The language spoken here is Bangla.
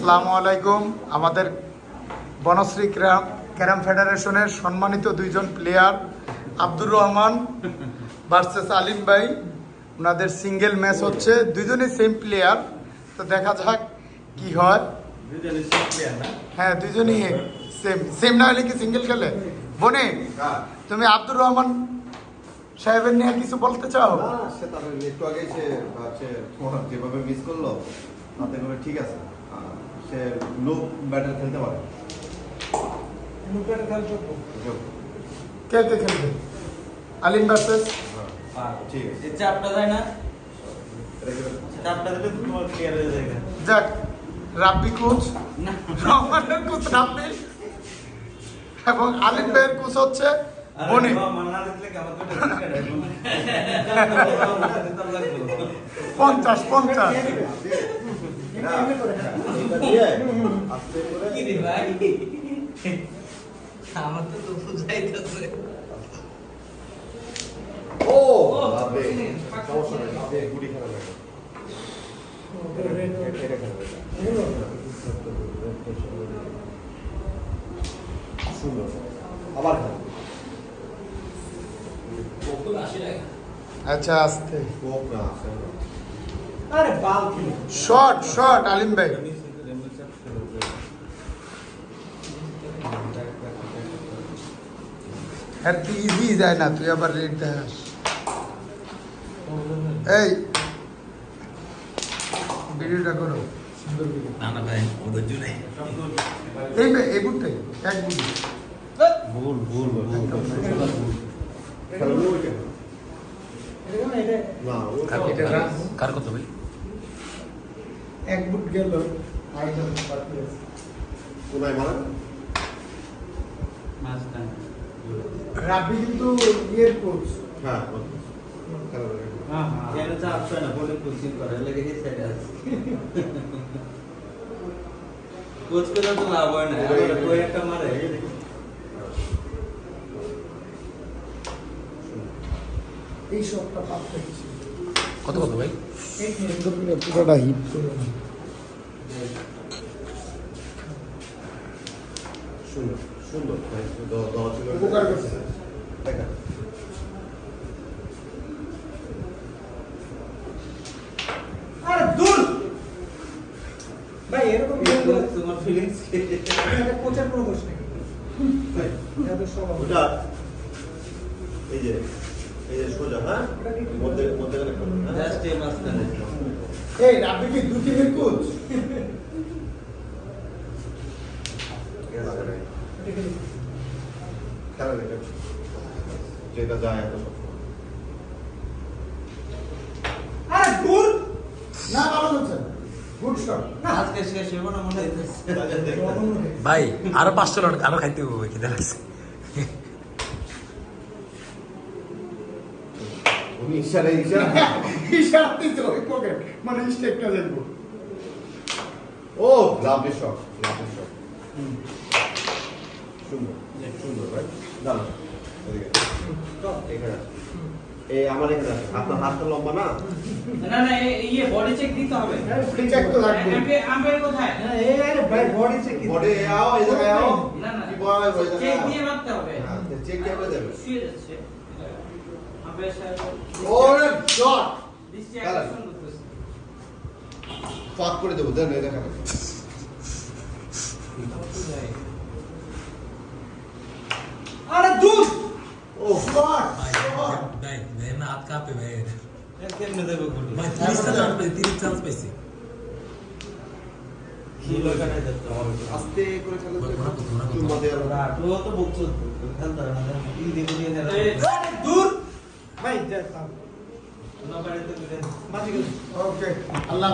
আসসালামু আলাইকুম। আমাদের বনশ্রী ক্যারাম ফেডারেশনের সম্মানিত দুইজন প্লেয়ার আব্দুর রহমান ভার্সেস আলিম ভাই, ওনাদের সিঙ্গেল ম্যাচ হচ্ছে। দুইজনই সেম প্লেয়ার, তো দেখা যাক কি হয়। হ্যাঁ, দুইজনই সেম না হলে কি সিঙ্গেল খেলে? বনে তুমি আব্দুর রহমান সাহেবের নিয়ে কিছু বলতে চাও? সে তার একটু আগে সে যেভাবে মিস করলো তাতে করে ঠিক আছে, সে লো ব্যাটার খেলতে পারে। কে কে খেলবে? আলিম ভার্সেস ঠিক আছে, চাপটা যায় না, চাপটা দিলে তোমার ক্লিয়ার হয়ে যায়। যাক, রাব্বি কোচ, রহমানের কোচ রাব্বি এবং আলিম ভাইয়ের কোচ হচ্ছে বনে। 50-50 আমার তো বুঝাইতেছে। ও বাবা, সমস্যা নেই, আপনি গুটি খেলা লাগে। সুন্দর, আবার খেলা। আচ্ছা, আস্তে আরে বাল কি শট শট আলিম ভাই। আর তুই ইজি যায় না, তুই আবার রেড দেখাস। এই ভিডিওটা করো, সুন্দর ভিডিও। না না ভাই, ওদের জন্য এই বুটটাই এক বুট। ভুল ভুল কার কত ভাই? এক বুট গেল। কোনায় মারা রাব্বি কিন্তু ইয়ের কোচ। হ্যাঁ খেলা লাগে। কেন চাপছে না, বলে কোচিং করে লাগে এই সাইডে আছে। কোচ করে তো লাভ হয় না, কোই একটা মারে। এই শটটা পারফেক্ট ছিল। কত কত ভাই? এই সুন্দর পুরোটা হিট করে সুন্দর সুন্দর উপকার করছে। দেখা আরে দূর ভাই, এরকম তোমার ফিলিংস কি? এটা কোচের কোনো দোষ নেই। এটা সব ওটা এই যে সোজা, হ্যাঁ মধ্যে মধ্যে জাস্ট এই মাঝখানে। এই রাব্বি কি দু টিমের কোচ? খেলা দেখে যেটা যায় এত সব। আরে দূর না, ভালো হচ্ছে, গুড শট। আজকে শেষ হইব না মনে হইতেছে। ভাই আরো 5টা লট আরো খাইতে হবে, কি দেখাচ্ছে? উনি ইশারা ইশারা দিতে ওই পকেট মানে স্টেকটা দেখবো। ও লাভলি শট সুন্দর সুন্দর ভাই। দাঁড়ান এদিকে, এখানে এই আমার এখানে আছে। আপনার হাতটা লম্বা না? না না, এই বডি চেক দিতে হবে। ফ্রি চেক তো লাগবে। আম্পায়ার কোথায়? এই আরে ভাই, বডি চেক বডি আও, এই জায়গায় আও। না না, কি বয় ওই জায়গায় চেক দিয়ে মারতে হবে। হ্যাঁ, চেক কিভাবে দেবে? শুয়ে যাচ্ছে আম্পায়ার সাহেব। ওরে শট দৃষ্টি কালা। আকর্ষণ করতেছে। ফাক করে দেবো, দেন এই দেখা। আরে দূর ও শট। ভাই ভাই না হাত কাঁপে ভাই। কেমনে দেবে গুলি? ভাই 30 চান্স পাইছি। কি লাগানো যাচ্ছে আমার? আস্তে করে খেলা ঘোরা তো, ঘোরা তো। চুম্মা দিয়ে আলো। তো তো বকছো খেলতে না, ই দিয়ে দিয়ে না। আরে দূর ভাই, যা না পারে তো ওকে, আল্লাহ।